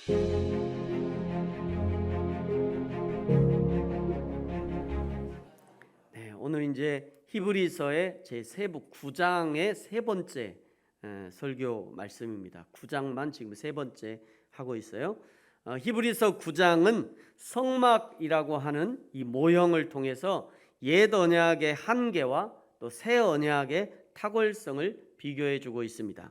네, 오늘 이제 히브리서의 제3부 9장의 세 번째 설교 말씀입니다. 9장만 지금 세 번째 하고 있어요. 히브리서 9장은 성막이라고 하는 이 모형을 통해서 옛 언약의 한계와 또 새 언약의 탁월성을 비교해 주고 있습니다.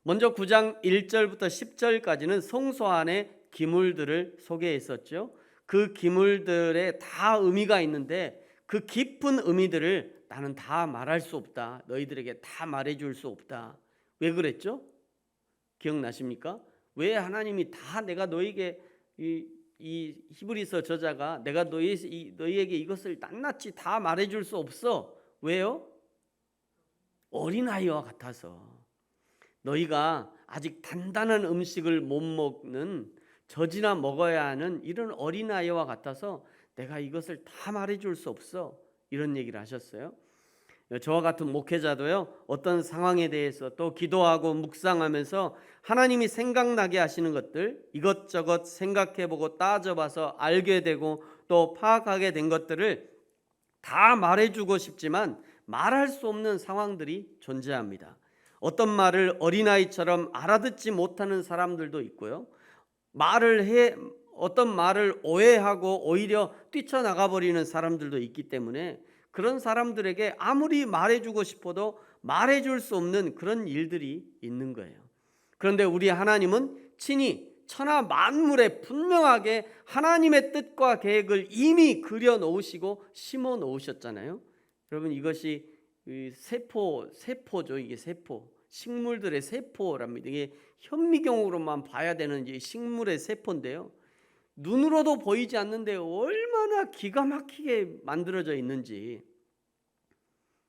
먼저 9장 1절부터 10절까지는 성소 안의 기물들을 소개했었죠. 그 기물들에 다 의미가 있는데 그 깊은 의미들을 나는 다 말할 수 없다. 너희들에게 다 말해줄 수 없다. 왜 그랬죠? 기억나십니까? 왜 하나님이 다 내가 너에게 이 히브리서 저자가 내가 너희에게 이것을 낱낱이 다 말해줄 수 없어. 왜요? 어린아이와 같아서. 너희가 아직 단단한 음식을 못 먹는 젖이나 먹어야 하는 이런 어린아이와 같아서 내가 이것을 다 말해줄 수 없어. 이런 얘기를 하셨어요. 저와 같은 목회자도요, 어떤 상황에 대해서 또 기도하고 묵상하면서 하나님이 생각나게 하시는 것들 이것저것 생각해보고 따져봐서 알게 되고 또 파악하게 된 것들을 다 말해주고 싶지만 말할 수 없는 상황들이 존재합니다. 어떤 말을 어린아이처럼 알아듣지 못하는 사람들도 있고요, 어떤 말을 오해하고 오히려 뛰쳐나가 버리는 사람들도 있기 때문에 그런 사람들에게 아무리 말해주고 싶어도 말해줄 수 없는 그런 일들이 있는 거예요. 그런데 우리 하나님은 친히 천하 만물에 분명하게 하나님의 뜻과 계획을 이미 그려놓으시고 심어 놓으셨잖아요. 여러분, 이것이 세포죠. 이게 세포, 식물들의 세포랍니다. 이게 현미경으로만 봐야 되는 이 식물의 세포인데요, 눈으로도 보이지 않는데 얼마나 기가 막히게 만들어져 있는지,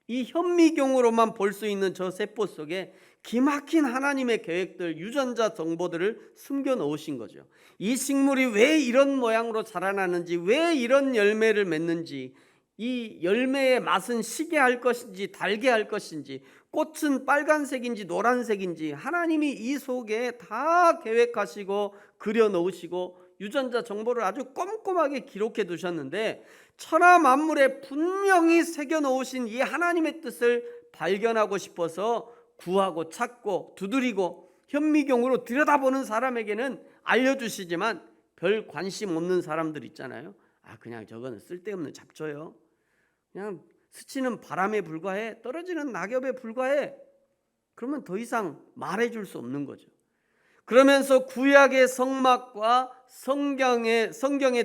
이 현미경으로만 볼 수 있는 저 세포 속에 기막힌 하나님의 계획들, 유전자 정보들을 숨겨 놓으신 거죠. 이 식물이 왜 이런 모양으로 자라나는지, 왜 이런 열매를 맺는지, 이 열매의 맛은 시게 할 것인지 달게 할 것인지, 꽃은 빨간색인지 노란색인지 하나님이 이 속에 다 계획하시고 그려 놓으시고 유전자 정보를 아주 꼼꼼하게 기록해 두셨는데, 천하 만물에 분명히 새겨 놓으신 이 하나님의 뜻을 발견하고 싶어서 구하고 찾고 두드리고 현미경으로 들여다보는 사람에게는 알려주시지만 별 관심 없는 사람들 있잖아요. 그냥 저거는 쓸데없는 잡초요, 그냥 스치는 바람에 불과해, 떨어지는 낙엽에 불과해. 그러면 더 이상 말해줄 수 없는 거죠. 그러면서 구약의 성막과 성경에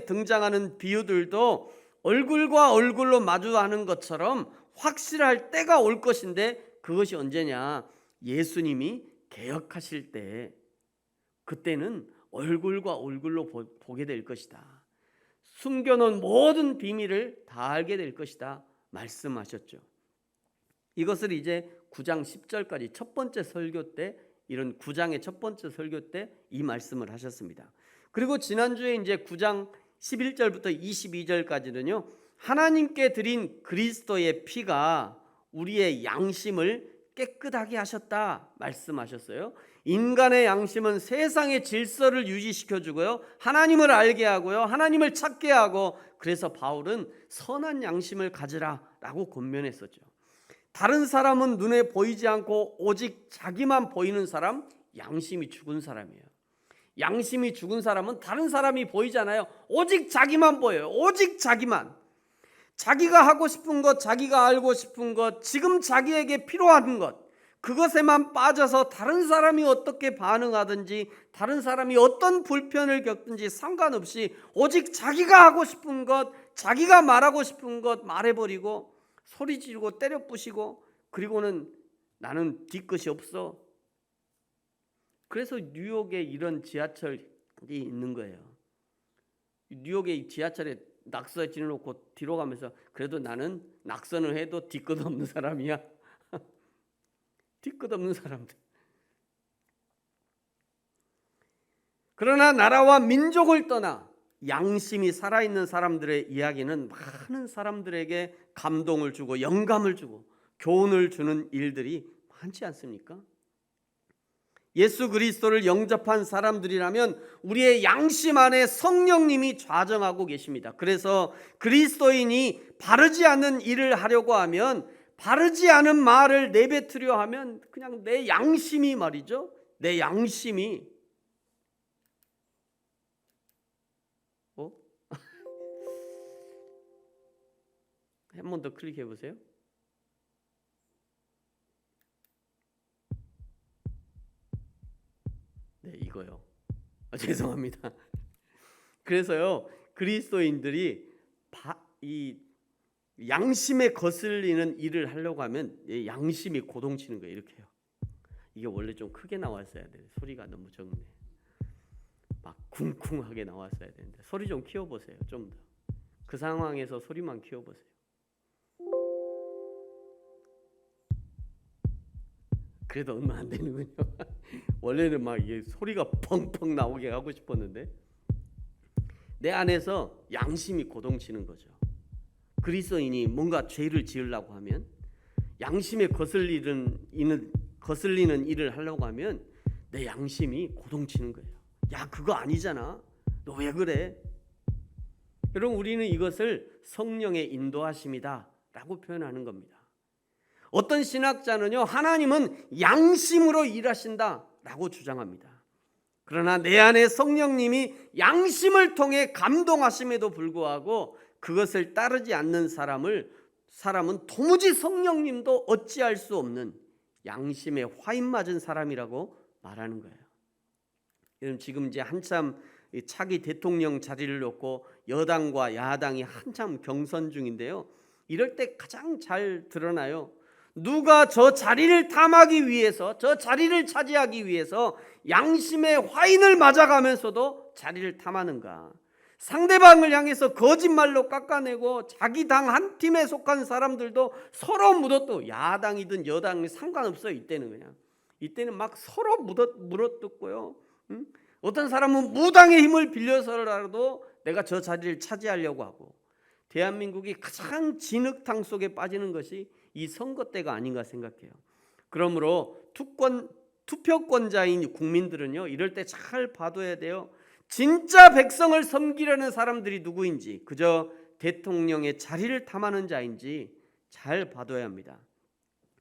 등장하는 비유들도 얼굴과 얼굴로 마주하는 것처럼 확실할 때가 올 것인데, 그것이 언제냐? 예수님이 개역하실 때, 그때는 얼굴과 얼굴로 보게 될 것이다. 숨겨놓은 모든 비밀을 다 알게 될 것이다 말씀하셨죠. 이것을 이제 9장 10절까지 첫 번째 설교 때, 이런 9장의 첫 번째 설교 때 이 말씀을 하셨습니다. 그리고 지난주에 이제 9장 11절부터 22절까지는요, 하나님께 드린 그리스도의 피가 우리의 양심을 깨끗하게 하셨다 말씀하셨어요. 인간의 양심은 세상의 질서를 유지시켜주고요, 하나님을 알게 하고요, 하나님을 찾게 하고, 그래서 바울은 선한 양심을 가지라 라고 권면했었죠. 다른 사람은 눈에 보이지 않고 오직 자기만 보이는 사람, 양심이 죽은 사람이에요. 양심이 죽은 사람은 다른 사람이 보이잖아요. 오직 자기만 보여요. 오직 자기만. 자기가 하고 싶은 것, 자기가 알고 싶은 것, 지금 자기에게 필요한 것, 그것에만 빠져서 다른 사람이 어떻게 반응하든지, 다른 사람이 어떤 불편을 겪든지 상관없이 오직 자기가 하고 싶은 것, 자기가 말하고 싶은 것 말해버리고 소리 지르고 때려 부시고, 그리고는 나는 뒤끝이 없어. 그래서 뉴욕에 이런 지하철이 있는 거예요. 뉴욕의 지하철에 낙서 지어놓고 뒤로 가면서 그래도 나는 낙선을 해도 뒤끝 없는 사람이야. 뒤끝 없는 사람들. 그러나 나라와 민족을 떠나 양심이 살아있는 사람들의 이야기는 많은 사람들에게 감동을 주고 영감을 주고 교훈을 주는 일들이 많지 않습니까? 예수 그리스도를 영접한 사람들이라면 우리의 양심 안에 성령님이 좌정하고 계십니다. 그래서 그리스도인이 바르지 않은 일을 하려고 하면, 바르지 않은 말을 내뱉으려 하면 그냥 내 양심이 말이죠. 내 양심이 한 번 더 클릭해 보세요. 네, 이거요. 죄송합니다. 그래서요, 그리스도인들이 이 양심에 거슬리는 일을 하려고 하면 양심이 고동치는 거예요. 이렇게요. 이게 원래 좀 크게 나왔어야 돼요. 소리가 너무 적네. 막 쿵쿵하게 나왔어야 되는데 소리 좀 키워보세요. 좀 더. 그 상황에서 소리만 키워보세요. 그래도 얼마 안 되는군요. 원래는 막 이게 소리가 펑펑 나오게 하고 싶었는데 내 안에서 양심이 고동치는 거죠. 그리스도인이 뭔가 죄를 지으려고 하면, 양심에 거슬리는 일을 하려고 하면 내 양심이 고동치는 거예요. 야, 그거 아니잖아. 너 왜 그래? 여러분, 우리는 이것을 성령의 인도하심이다 라고 표현하는 겁니다. 어떤 신학자는요, 하나님은 양심으로 일하신다 라고 주장합니다. 그러나 내 안에 성령님이 양심을 통해 감동하심에도 불구하고 그것을 따르지 않는 사람은 도무지 성령님도 어찌할 수 없는 양심에 화인 맞은 사람이라고 말하는 거예요. 여러분, 지금 이제 한참 차기 대통령 자리를 놓고 여당과 야당이 한참 경선 중인데요. 이럴 때 가장 잘 드러나요. 누가 저 자리를 탐하기 위해서, 저 자리를 차지하기 위해서 양심의 화인을 맞아가면서도 자리를 탐하는가? 상대방을 향해서 거짓말로 깎아내고 자기 당 한 팀에 속한 사람들도 서로 묻어뜯고, 야당이든 여당이든 상관없어요. 이때는 막 서로 물어뜯고요. 어떤 사람은 무당의 힘을 빌려서라도 내가 저 자리를 차지하려고 하고, 대한민국이 가장 진흙탕 속에 빠지는 것이 이 선거 때가 아닌가 생각해요. 그러므로 투표권자인 국민들은요, 이럴 때 잘 봐둬야 돼요. 진짜 백성을 섬기려는 사람들이 누구인지, 그저 대통령의 자리를 탐하는 자인지 잘 봐둬야 합니다.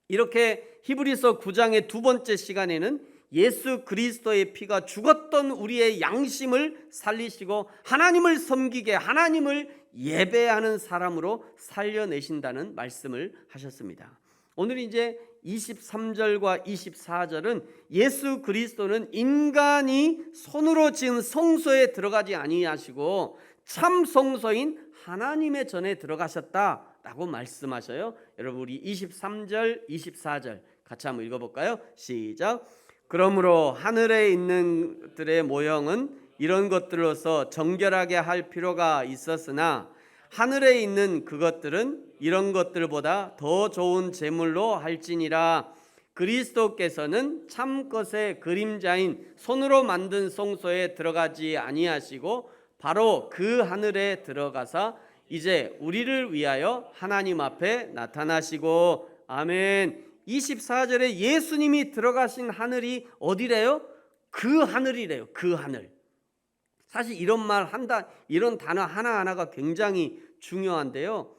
이렇게 히브리서 9장의 두 번째 시간에는 예수 그리스도의 피가 죽었던 우리의 양심을 살리시고 하나님을 섬기게, 하나님을 예배하는 사람으로 살려내신다는 말씀을 하셨습니다. 오늘 이제 23절과 24절은 예수 그리스도는 인간이 손으로 지은 성소에 들어가지 아니하시고 참 성소인 하나님의 전에 들어가셨다라고 말씀하셔요. 여러분, 우리 23절, 24절 같이 한번 읽어볼까요? 시작. 그러므로 하늘에 있는 들의 모형은 이런 것들로서 정결하게 할 필요가 있었으나 하늘에 있는 그것들은 이런 것들보다 더 좋은 제물로 할지니라. 그리스도께서는 참 것의 그림자인 손으로 만든 성소에 들어가지 아니하시고 바로 그 하늘에 들어가사 이제 우리를 위하여 하나님 앞에 나타나시고. 아멘. 24절에 예수님이 들어가신 하늘이 어디래요? 그 하늘이래요. 그 하늘. 사실 이런 말 한다, 이런 단어 하나하나가 굉장히 중요한데요.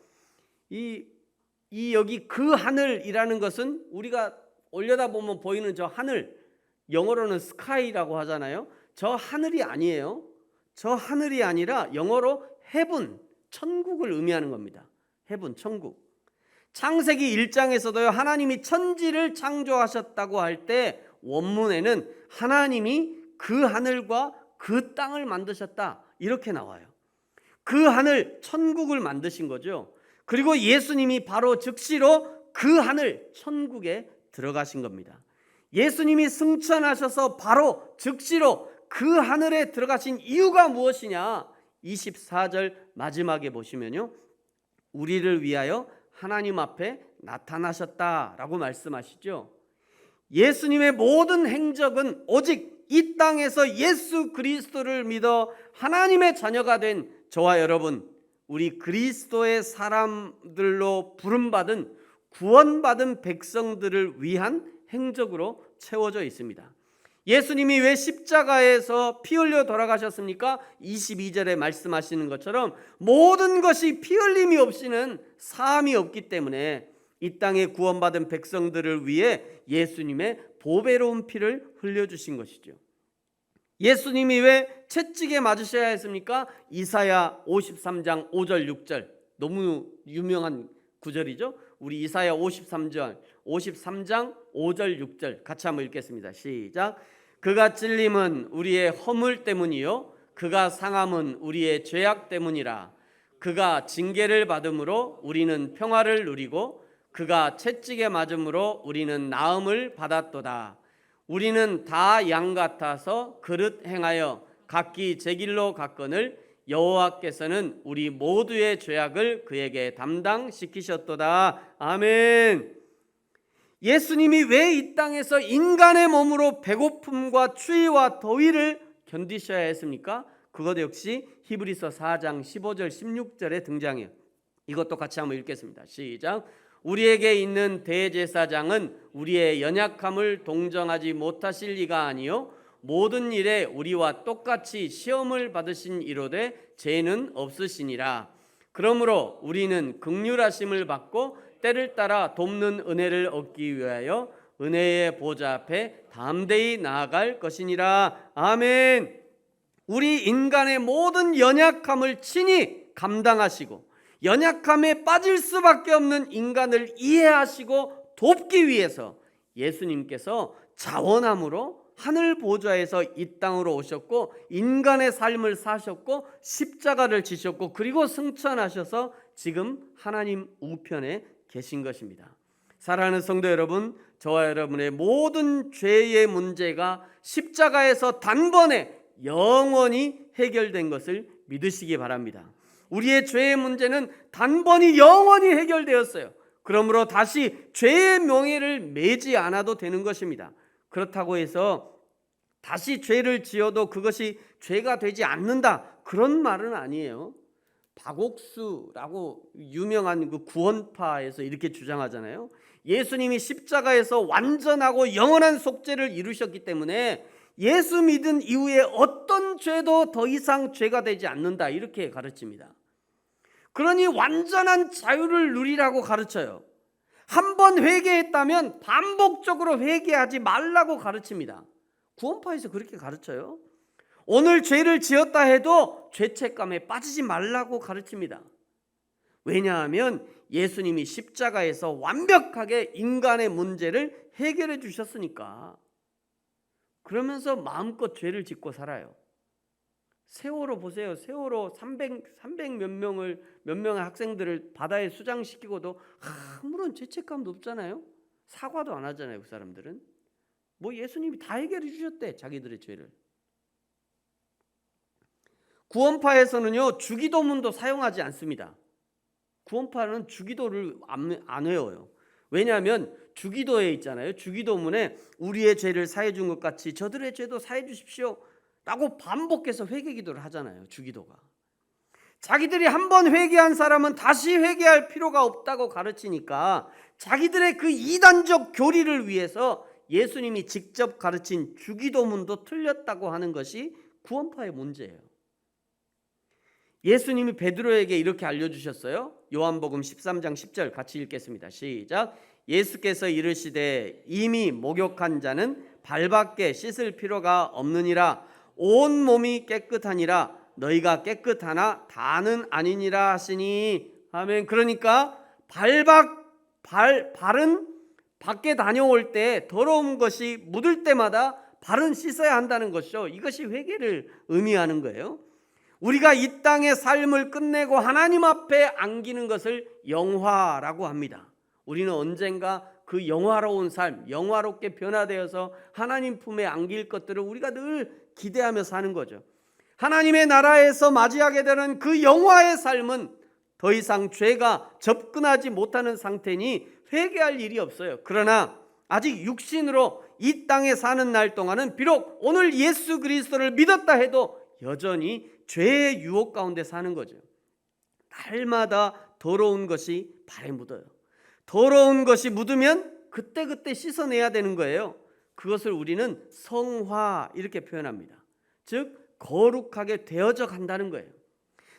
여기 그 하늘이라는 것은 우리가 올려다보면 보이는 저 하늘, 영어로는 스카이라고 하잖아요. 저 하늘이 아니에요. 저 하늘이 아니라 영어로 헤븐, 천국을 의미하는 겁니다. 헤븐, 천국. 창세기 1장에서도요, 하나님이 천지를 창조하셨다고 할 때 원문에는 하나님이 그 하늘과 그 땅을 만드셨다 이렇게 나와요. 그 하늘, 천국을 만드신 거죠. 그리고 예수님이 바로 즉시로 그 하늘, 천국에 들어가신 겁니다. 예수님이 승천하셔서 바로 즉시로 그 하늘에 들어가신 이유가 무엇이냐? 24절 마지막에 보시면요, 우리를 위하여 하나님 앞에 나타나셨다라고 말씀하시죠. 예수님의 모든 행적은 오직 이 땅에서 예수 그리스도를 믿어 하나님의 자녀가 된 저와 여러분, 우리 그리스도의 사람들로 부름받은 구원받은 백성들을 위한 행적으로 채워져 있습니다. 예수님이 왜 십자가에서 피 흘려 돌아가셨습니까? 22절에 말씀하시는 것처럼 모든 것이 피 흘림이 없이는 사함이 없기 때문에 이 땅에 구원받은 백성들을 위해 예수님의 보배로운 피를 흘려주신 것이죠. 예수님이 왜 채찍에 맞으셔야 했습니까? 이사야 53장 5절 6절, 너무 유명한 구절이죠. 우리 이사야 53장 5절 6절 같이 한번 읽겠습니다. 시작. 그가 찔림은 우리의 허물 때문이요 그가 상함은 우리의 죄악 때문이라. 그가 징계를 받음으로 우리는 평화를 누리고 그가 채찍에 맞음으로 우리는 나음을 받았도다. 우리는 다 양 같아서 그릇 행하여 각기 제 길로 갔거늘 여호와께서는 우리 모두의 죄악을 그에게 담당시키셨도다. 아멘. 예수님이 왜 이 땅에서 인간의 몸으로 배고픔과 추위와 더위를 견디셔야 했습니까? 그것 역시 히브리서 4장 15절 16절에 등장해요. 이것도 같이 한번 읽겠습니다. 시작. 우리에게 있는 대제사장은 우리의 연약함을 동정하지 못하실 이가 아니요 모든 일에 우리와 똑같이 시험을 받으신 이로되 죄는 없으시니라. 그러므로 우리는 긍휼하심을 받고 때를 따라 돕는 은혜를 얻기 위하여 은혜의 보좌 앞에 담대히 나아갈 것이니라. 아멘. 우리 인간의 모든 연약함을 친히 감당하시고 연약함에 빠질 수밖에 없는 인간을 이해하시고 돕기 위해서 예수님께서 자원함으로 하늘 보좌에서 이 땅으로 오셨고 인간의 삶을 사셨고 십자가를 지셨고 그리고 승천하셔서 지금 하나님 우편에 계신 것입니다. 사랑하는 성도 여러분, 저와 여러분의 모든 죄의 문제가 십자가에서 단번에 영원히 해결된 것을 믿으시기 바랍니다. 우리의 죄의 문제는 단번에 영원히 해결되었어요. 그러므로 다시 죄의 명예를 매지 않아도 되는 것입니다. 그렇다고 해서 다시 죄를 지어도 그것이 죄가 되지 않는다, 그런 말은 아니에요. 박옥수라고 유명한 그 구원파에서 이렇게 주장하잖아요. 예수님이 십자가에서 완전하고 영원한 속죄를 이루셨기 때문에 예수 믿은 이후에 어떤 죄도 더 이상 죄가 되지 않는다, 이렇게 가르칩니다. 그러니 완전한 자유를 누리라고 가르쳐요. 한 번 회개했다면 반복적으로 회개하지 말라고 가르칩니다. 구원파에서 그렇게 가르쳐요. 오늘 죄를 지었다 해도 죄책감에 빠지지 말라고 가르칩니다. 왜냐하면 예수님이 십자가에서 완벽하게 인간의 문제를 해결해 주셨으니까. 그러면서 마음껏 죄를 짓고 살아요. 세월호 보세요. 세월호 300 몇 명의 학생들을 바다에 수장시키고도 아무런 죄책감도 없잖아요. 사과도 안 하잖아요. 그 사람들은. 뭐 예수님이 다 해결해 주셨대, 자기들의 죄를. 구원파에서는요, 주기도문도 사용하지 않습니다. 구원파는 주기도를 안 외워요. 왜냐하면 주기도에 있잖아요. 주기도문에 우리의 죄를 사해 준 것 같이 저들의 죄도 사해 주십시오 라고 반복해서 회개기도를 하잖아요. 주기도가. 자기들이 한번 회개한 사람은 다시 회개할 필요가 없다고 가르치니까 자기들의 그 이단적 교리를 위해서 예수님이 직접 가르친 주기도문도 틀렸다고 하는 것이 구원파의 문제예요. 예수님이 베드로에게 이렇게 알려주셨어요. 요한복음 13장 10절 같이 읽겠습니다. 시작. 예수께서 이르시되 이미 목욕한 자는 발밖에 씻을 필요가 없느니라. 온 몸이 깨끗하니라. 너희가 깨끗하나 다는 아니니라 하시니. 아멘. 그러니까 발은 밖에 다녀올 때 더러운 것이 묻을 때마다 발은 씻어야 한다는 것이죠. 이것이 회개를 의미하는 거예요. 우리가 이 땅의 삶을 끝내고 하나님 앞에 안기는 것을 영화라고 합니다. 우리는 언젠가 그 영화로운 삶, 영화롭게 변화되어서 하나님 품에 안길 것들을 우리가 늘 기대하며 사는 거죠. 하나님의 나라에서 맞이하게 되는 그 영화의 삶은 더 이상 죄가 접근하지 못하는 상태니 회개할 일이 없어요. 그러나 아직 육신으로 이 땅에 사는 날 동안은 비록 오늘 예수 그리스도를 믿었다 해도 여전히 죄의 유혹 가운데 사는 거죠. 날마다 더러운 것이 발에 묻어요. 더러운 것이 묻으면 그때그때 씻어내야 되는 거예요. 그것을 우리는 성화 이렇게 표현합니다. 즉 거룩하게 되어져 간다는 거예요.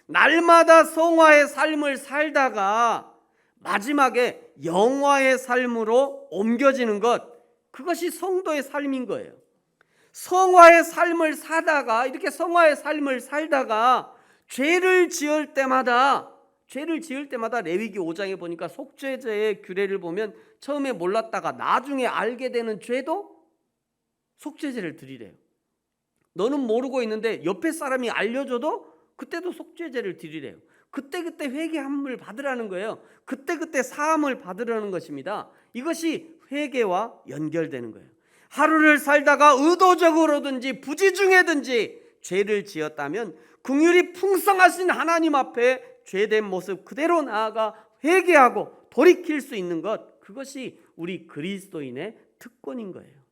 날마다 성화의 삶을 살다가 마지막에 영화의 삶으로 옮겨지는 것, 그것이 성도의 삶인 거예요. 성화의 삶을 사다가, 이렇게 성화의 삶을 살다가 죄를 지을 때마다 레위기 5장에 보니까 속죄제의 규례를 보면 처음에 몰랐다가 나중에 알게 되는 죄도 속죄제를 드리래요. 너는 모르고 있는데 옆에 사람이 알려줘도 그때도 속죄제를 드리래요. 그때그때 회개함을 받으라는 거예요. 그때그때 사함을 받으라는 것입니다. 이것이 회개와 연결되는 거예요. 하루를 살다가 의도적으로든지 부지중에든지 죄를 지었다면 긍휼이 풍성하신 하나님 앞에 죄된 모습 그대로 나아가 회개하고 돌이킬 수 있는 것, 그것이 우리 그리스도인의 특권인 거예요.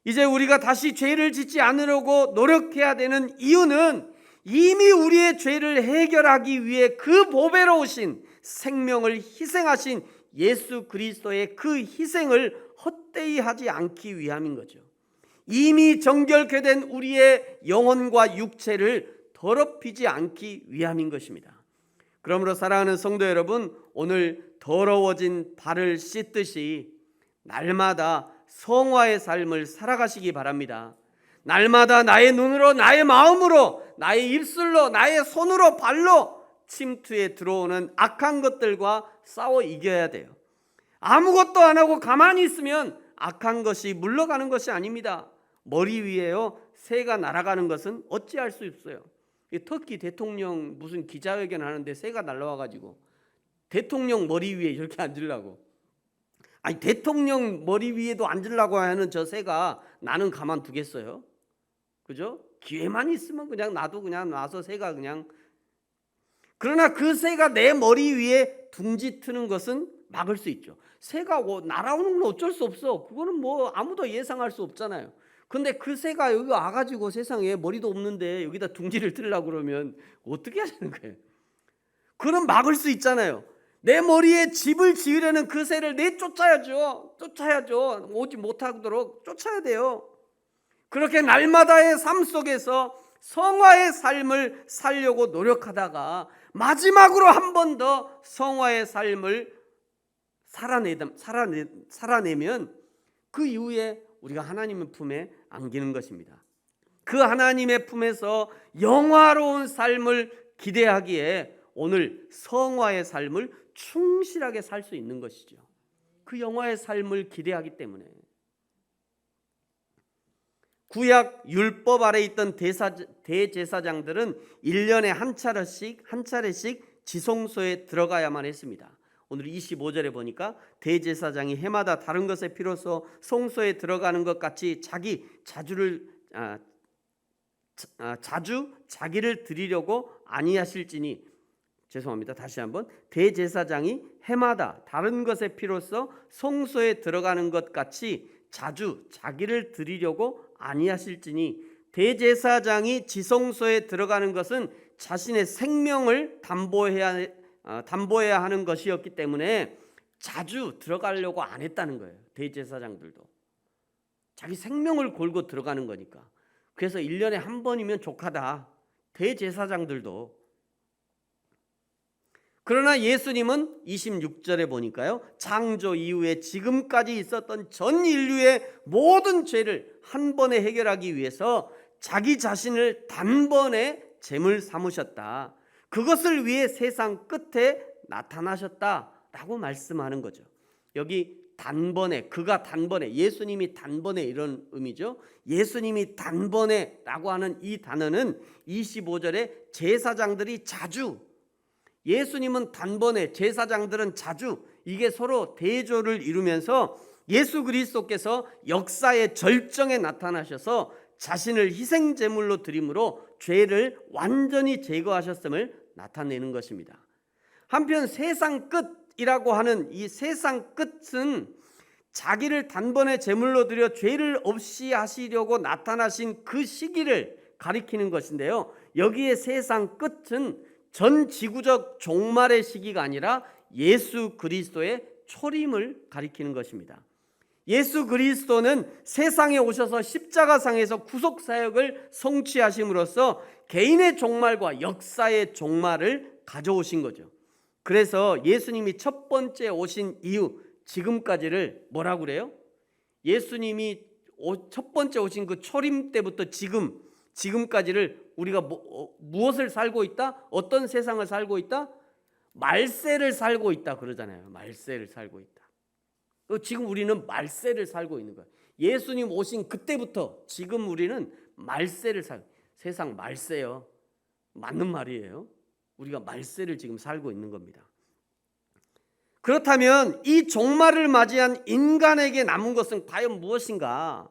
이제 우리가 다시 죄를 짓지 않으려고 노력해야 되는 이유는 이미 우리의 죄를 해결하기 위해 그 보배로우신 생명을 희생하신 예수 그리스도의 그 희생을 헛되이 하지 않기 위함인 거죠. 이미 정결케 된 우리의 영혼과 육체를 더럽히지 않기 위함인 것입니다. 그러므로 사랑하는 성도 여러분, 오늘 더러워진 발을 씻듯이 날마다 성화의 삶을 살아가시기 바랍니다. 날마다 나의 눈으로, 나의 마음으로, 나의 입술로, 나의 손으로, 발로 침투에 들어오는 악한 것들과 싸워 이겨야 돼요. 아무것도 안 하고 가만히 있으면 악한 것이 물러가는 것이 아닙니다. 머리 위에요 새가 날아가는 것은 어찌할 수 없어요. 터키 대통령 무슨 기자회견 하는데 새가 날아와가지고 대통령 머리 위에 이렇게 앉으려고, 아니 대통령 머리 위에도 앉으려고 하는 저 새가 나는 가만두겠어요? 그죠? 기회만 있으면 그냥 나도 그냥 놔서 새가 그냥, 그러나 그 새가 내 머리 위에 둥지 트는 것은 막을 수 있죠. 새가 날아오는 건 어쩔 수 없어. 그거는 뭐 아무도 예상할 수 없잖아요. 근데 그 새가 여기 와가지고 세상에 머리도 없는데 여기다 둥지를 틀려고 그러면 어떻게 하자는 거예요? 그럼 막을 수 있잖아요. 내 머리에 집을 지으려는 그 새를 내쫓아야죠. 오지 못하도록 쫓아야 돼요. 그렇게 날마다의 삶 속에서 성화의 삶을 살려고 노력하다가 마지막으로 한 번 더 성화의 삶을 살아내면 그 이후에 우리가 하나님의 품에 안기는 것입니다. 그 하나님의 품에서 영화로운 삶을 기대하기에 오늘 성화의 삶을 충실하게 살 수 있는 것이죠. 그 영화의 삶을 기대하기 때문에. 구약 율법 아래 있던 대제사장들은 1년에 한 차례씩 지성소에 들어가야만 했습니다. 오늘 25절에 보니까 대제사장이 해마다 다른 것에 필요해서 성소에 들어가는 것 같이 자주 자기를 드리려고 아니하실지니, 죄송합니다. 다시 한번, 대제사장이 해마다 다른 것에 필요해서 성소에 들어가는 것 같이 자주 자기를 드리려고 아니하실지니, 대제사장이 지성소에 들어가는 것은 자신의 생명을 담보해야 하는 것이었기 때문에 자주 들어가려고 안 했다는 거예요. 대제사장들도 자기 생명을 걸고 들어가는 거니까. 그래서 1년에 한 번이면 족하다, 대제사장들도. 그러나 예수님은 26절에 보니까요, 창조 이후에 지금까지 있었던 전 인류의 모든 죄를 한 번에 해결하기 위해서 자기 자신을 단번에 제물 삼으셨다. 그것을 위해 세상 끝에 나타나셨다라고 말씀하는 거죠. 여기 단번에, 그가 단번에, 예수님이 단번에, 이런 의미죠. 예수님이 단번에라고 하는 이 단어는 25절에 제사장들이 자주, 예수님은 단번에, 제사장들은 자주, 이게 서로 대조를 이루면서 예수 그리스도께서 역사의 절정에 나타나셔서 자신을 희생 제물로 드림으로 죄를 완전히 제거하셨음을 나타내는 것입니다. 한편 세상 끝이라고 하는 이 세상 끝은 자기를 단번에 제물로 드려 죄를 없이 하시려고 나타나신 그 시기를 가리키는 것인데요, 여기에 세상 끝은 전 지구적 종말의 시기가 아니라 예수 그리스도의 초림을 가리키는 것입니다. 예수 그리스도는 세상에 오셔서 십자가상에서 구속 사역을 성취하심으로써 개인의 종말과 역사의 종말을 가져오신 거죠. 그래서 예수님이 첫 번째 오신 이후 지금까지를 뭐라고 그래요? 예수님이 첫 번째 오신 그 초림 때부터 지금까지를 우리가 무엇을 살고 있다? 어떤 세상을 살고 있다? 말세를 살고 있다 그러잖아요. 말세를 살고 있다. 지금 우리는 말세를 살고 있는 거예요. 예수님 오신 그때부터 지금 우리는 말세를 세상 말세요. 맞는 말이에요. 우리가 말세를 지금 살고 있는 겁니다. 그렇다면 이 종말을 맞이한 인간에게 남은 것은 과연 무엇인가?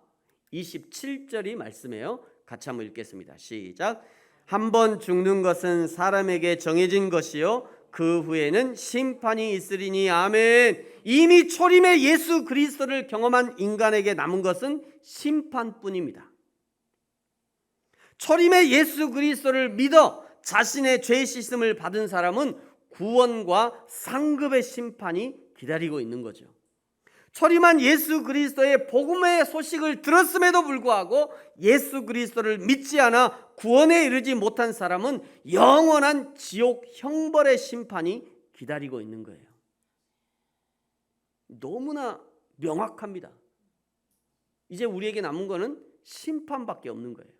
27절이 말씀이에요. 같이 한번 읽겠습니다. 시작. 한 번 죽는 것은 사람에게 정해진 것이요 그 후에는 심판이 있으리니. 아멘. 이미 초림의 예수 그리스도를 경험한 인간에게 남은 것은 심판뿐입니다. 초림의 예수 그리스도를 믿어 자신의 죄 씻음을 받은 사람은 구원과 상급의 심판이 기다리고 있는 거죠. 초림한 예수 그리스도의 복음의 소식을 들었음에도 불구하고 예수 그리스도를 믿지 않아 구원에 이르지 못한 사람은 영원한 지옥 형벌의 심판이 기다리고 있는 거예요. 너무나 명확합니다. 이제 우리에게 남은 거는 심판밖에 없는 거예요.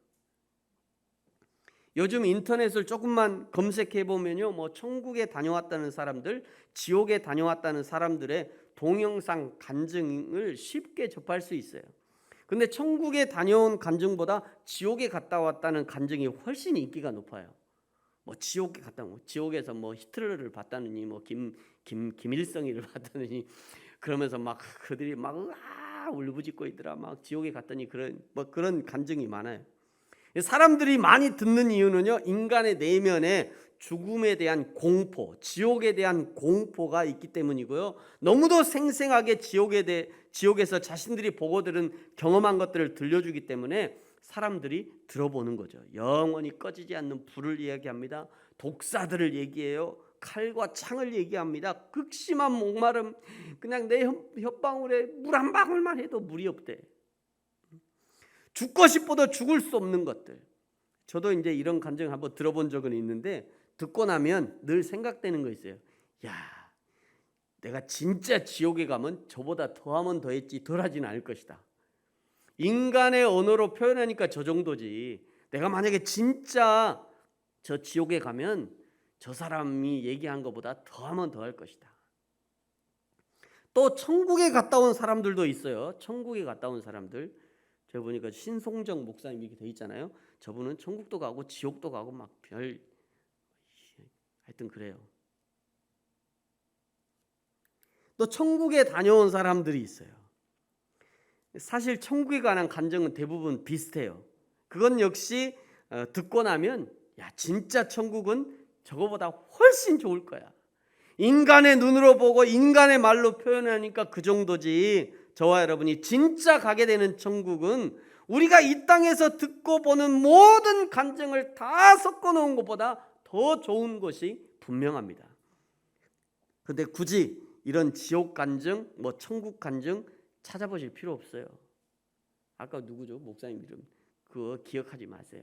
요즘 인터넷을 조금만 검색해 보면요, 뭐 천국에 다녀왔다는 사람들, 지옥에 다녀왔다는 사람들의 동영상 간증을 쉽게 접할 수 있어요. 근데 천국에 다녀온 간증보다 지옥에 갔다 왔다는 간증이 훨씬 인기가 높아요. 뭐 지옥에 갔다 온, 지옥에서 뭐 히틀러를 봤다느니, 뭐 김일성이를 봤다느니, 그러면서 막 그들이 막 울부짖고 있더라. 막 지옥에 갔더니 그런 간증이 많아요. 사람들이 많이 듣는 이유는요, 인간의 내면에 죽음에 대한 공포, 지옥에 대한 공포가 있기 때문이고요. 너무도 생생하게 지옥에서 자신들이 보고 들은 경험한 것들을 들려주기 때문에 사람들이 들어보는 거죠. 영원히 꺼지지 않는 불을 이야기합니다. 독사들을 얘기해요. 칼과 창을 얘기합니다. 극심한 목마름, 그냥 내 혓방울에 물 한 방울만 해도 물이 없대. 죽고 싶어도 죽을 수 없는 것들. 저도 이제 이런 간증을 한번 들어본 적은 있는데, 듣고 나면 늘 생각되는 거 있어요. 야, 내가 진짜 지옥에 가면 저보다 더하면 더했지 덜하지는 않을 것이다. 인간의 언어로 표현하니까 저 정도지. 내가 만약에 진짜 저 지옥에 가면 저 사람이 얘기한 것보다 더하면 더할 것이다. 또 천국에 갔다 온 사람들도 있어요. 천국에 갔다 온 사람들. 제가 보니까 신송정 목사님 이렇게 돼 있잖아요. 저분은 천국도 가고 지옥도 가고 막 하여튼 그래요. 또 천국에 다녀온 사람들이 있어요. 사실 천국에 관한 간증은 대부분 비슷해요. 그건 역시 듣고 나면 야, 진짜 천국은 저거보다 훨씬 좋을 거야. 인간의 눈으로 보고 인간의 말로 표현하니까 그 정도지. 저와 여러분이 진짜 가게 되는 천국은 우리가 이 땅에서 듣고 보는 모든 간증을 다 섞어 놓은 것보다 더 좋은 것이 분명합니다. 그런데 굳이 이런 지옥 간증, 뭐 천국 간증 찾아보실 필요 없어요. 아까 누구죠? 목사님 이름 그거 기억하지 마세요.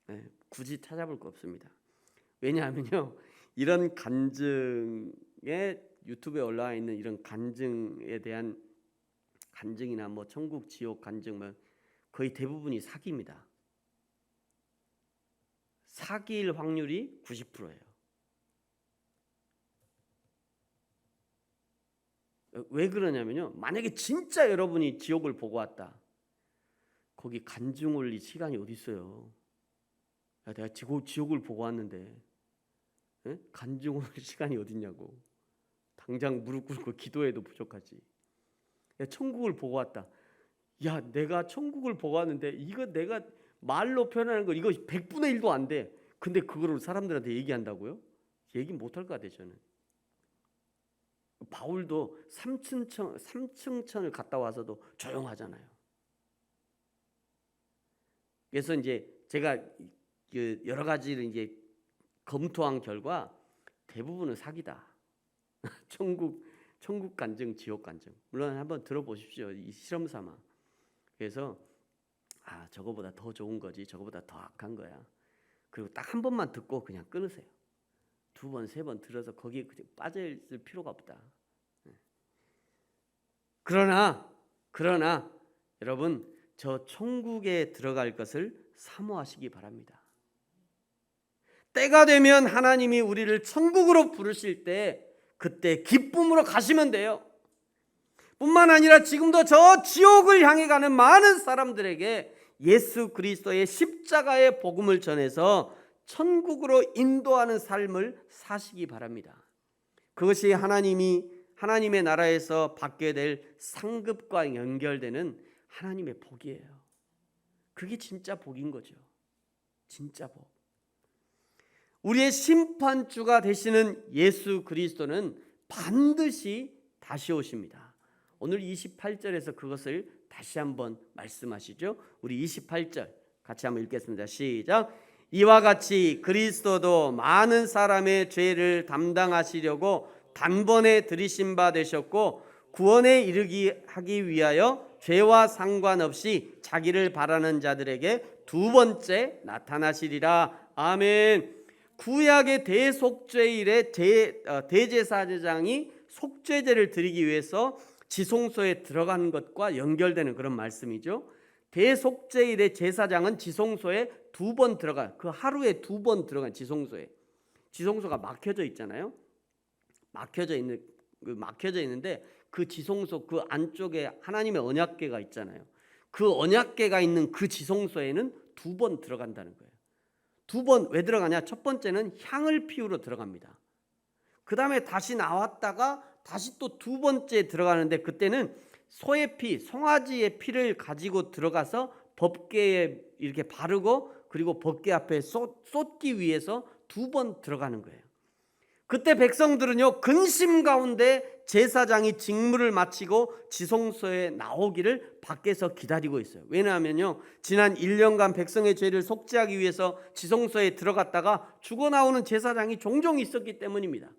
네, 굳이 찾아볼 거 없습니다. 왜냐하면요, 이런 간증에 유튜브에 올라와 있는 이런 간증에 대한 간증이나 뭐 천국 지옥 간증 뭐 거의 대부분이 사기입니다. 사기일 확률이 90%예요. 왜 그러냐면요, 만약에 진짜 여러분이 지옥을 보고 왔다, 거기 간증 올릴 시간이 어디 있어요? 야, 내가 지옥을 보고 왔는데 간증 올릴 시간이 어딨냐고. 당장 무릎 꿇고 기도해도 부족하지. 야, 천국을 보고 왔다. 야, 내가 천국을 보고 왔는데 이거 내가 말로 표현하는 거 이거 100분의 1도 안 돼. 근데 그거를 사람들한테 얘기한다고요? 얘기 못할 것 같아요, 저는. 바울도 3층천을 갔다 와서도 조용하잖아요. 그래서 이제 제가 여러 가지를 이제 검토한 결과 대부분은 사기다. 천국 간증, 지옥 간증. 물론 한번 들어보십시오. 이 실험 삼아. 그래서 저거보다 더 좋은 거지, 저거보다 더 악한 거야. 그리고 딱 한 번만 듣고 그냥 끊으세요. 2번, 3번 들어서 거기에 빠져있을 필요가 없다. 그러나 여러분, 저 천국에 들어갈 것을 사모하시기 바랍니다. 때가 되면 하나님이 우리를 천국으로 부르실 때 그때 기쁨으로 가시면 돼요. 뿐만 아니라 지금도 저 지옥을 향해 가는 많은 사람들에게 예수 그리스도의 십자가의 복음을 전해서 천국으로 인도하는 삶을 사시기 바랍니다. 그것이 하나님의 나라에서 받게 될 상급과 연결되는 하나님의 복이에요. 그게 진짜 복인 거죠. 진짜 복. 우리의 심판주가 되시는 예수 그리스도는 반드시 다시 오십니다. 오늘 28절에서 그것을 다시 한번 말씀하시죠. 우리 28절 같이 한번 읽겠습니다. 시작. 이와 같이 그리스도도 많은 사람의 죄를 담당하시려고 단번에 들이신 바 되셨고 구원에 이르게 하기 위하여 죄와 상관없이 자기를 바라는 자들에게 두 번째 나타나시리라. 아멘. 구약의 대속죄일에 대제사장이 속죄제를 드리기 위해서 지성소에 들어간 것과 연결되는 그런 말씀이죠. 대속죄일의 제사장은 지성소에 2번 들어가, 그 하루에 2번 들어간 지성소에. 지성소가 막혀져 있잖아요. 막혀져 있는데 그 지성소 그 안쪽에 하나님의 언약궤가 있잖아요. 그 언약궤가 있는 그 지성소에는 2번 들어간다는 거예요. 2번 왜 들어가냐? 첫 번째는 향을 피우러 들어갑니다. 그 다음에 다시 나왔다가 다시 또 2번째 들어가는데 그때는 소의 피, 송아지의 피를 가지고 들어가서 법궤에 이렇게 바르고 그리고 법궤 앞에 쏟기 위해서 2번 들어가는 거예요. 그때 백성들은요, 근심 가운데 제사장이 직무를 마치고 지성소에 나오기를 밖에서 기다리고 있어요. 왜냐하면요, 지난 1년간 백성의 죄를 속죄하기 위해서 지성소에 들어갔다가 죽어 나오는 제사장이 종종 있었기 때문입니다.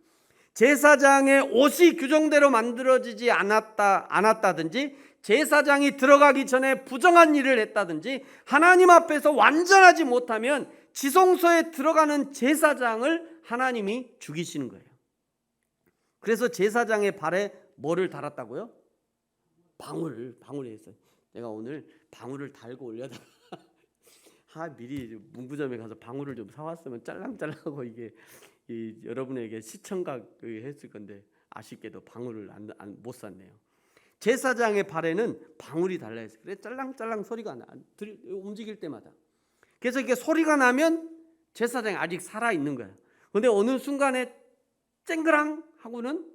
제사장의 옷이 규정대로 만들어지지 않았다든지 제사장이 들어가기 전에 부정한 일을 했다든지 하나님 앞에서 완전하지 못하면 지성소에 들어가는 제사장을 하나님이 죽이시는 거예요. 그래서 제사장의 발에 뭐를 달았다고요? 방울을 했어요. 내가 오늘 방울을 달고 올려다가 미리 문구점에 가서 방울을 좀 사왔으면 짤랑짤랑하고 이게 여러분에게 시청각을 했을 건데 아쉽게도 방울을 못 샀네요. 제사장의 발에는 방울이 달려 있어요. 그래 짤랑짤랑 소리가 나, 움직일 때마다. 그래서 이게 소리가 나면 제사장이 아직 살아 있는 거예요. 그런데 어느 순간에 쨍그랑 하고는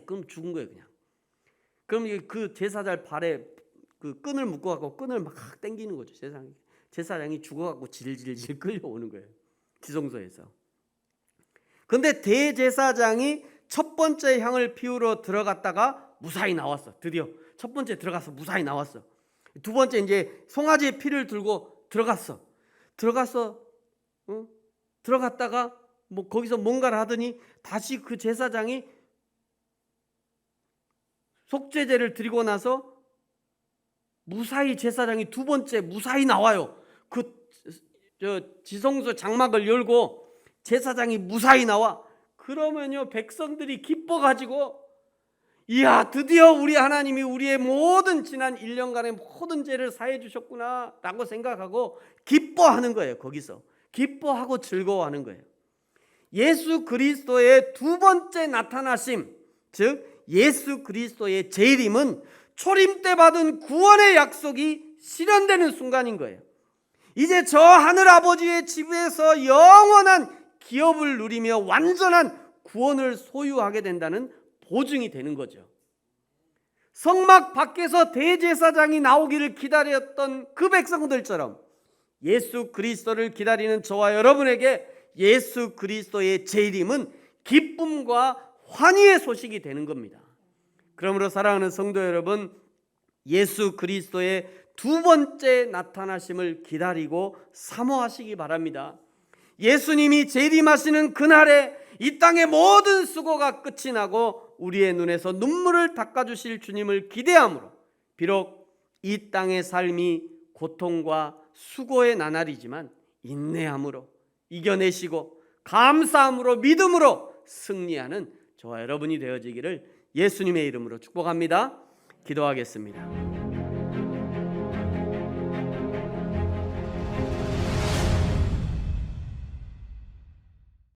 그럼 죽은 거예요, 그냥. 그럼 그 제사장 발에 그 끈을 묶어 갖고 끈을 막 당기는 거죠, 제사장이 죽어 갖고 질질질 끌려오는 거예요, 지성소에서. 그런데 대제사장이 첫 번째 향을 피우러 들어갔다가 무사히 나왔어. 드디어 첫 번째 들어가서 무사히 나왔어. 두 번째 이제 송아지의 피를 들고 들어갔다가 뭐 거기서 뭔가를 하더니 다시 그 제사장이 속죄제를 드리고 나서 무사히 제사장이 두 번째 무사히 나와요. 지성소 장막을 열고 제사장이 무사히 나와. 그러면요, 백성들이 기뻐가지고 이야, 드디어 우리 하나님이 우리의 모든 지난 1년간의 모든 죄를 사해 주셨구나 라고 생각하고 기뻐하는 거예요. 거기서 기뻐하고 즐거워하는 거예요. 예수 그리스도의 두 번째 나타나심, 즉 예수 그리스도의 재림은 초림 때 받은 구원의 약속이 실현되는 순간인 거예요. 이제 저 하늘 아버지의 집에서 영원한 기업을 누리며 완전한 구원을 소유하게 된다는 보증이 되는 거죠. 성막 밖에서 대제사장이 나오기를 기다렸던 그 백성들처럼 예수 그리스도를 기다리는 저와 여러분에게 예수 그리스도의 재림은 기쁨과 환희의 소식이 되는 겁니다. 그러므로 사랑하는 성도 여러분, 예수 그리스도의 두 번째 나타나심을 기다리고 사모하시기 바랍니다. 예수님이 재림하시는 그날에 이 땅의 모든 수고가 끝이 나고 우리의 눈에서 눈물을 닦아주실 주님을 기대함으로, 비록 이 땅의 삶이 고통과 수고의 나날이지만 인내함으로 이겨내시고 감사함으로 믿음으로 승리하는 저와 여러분이 되어지기를 예수님의 이름으로 축복합니다. 기도하겠습니다.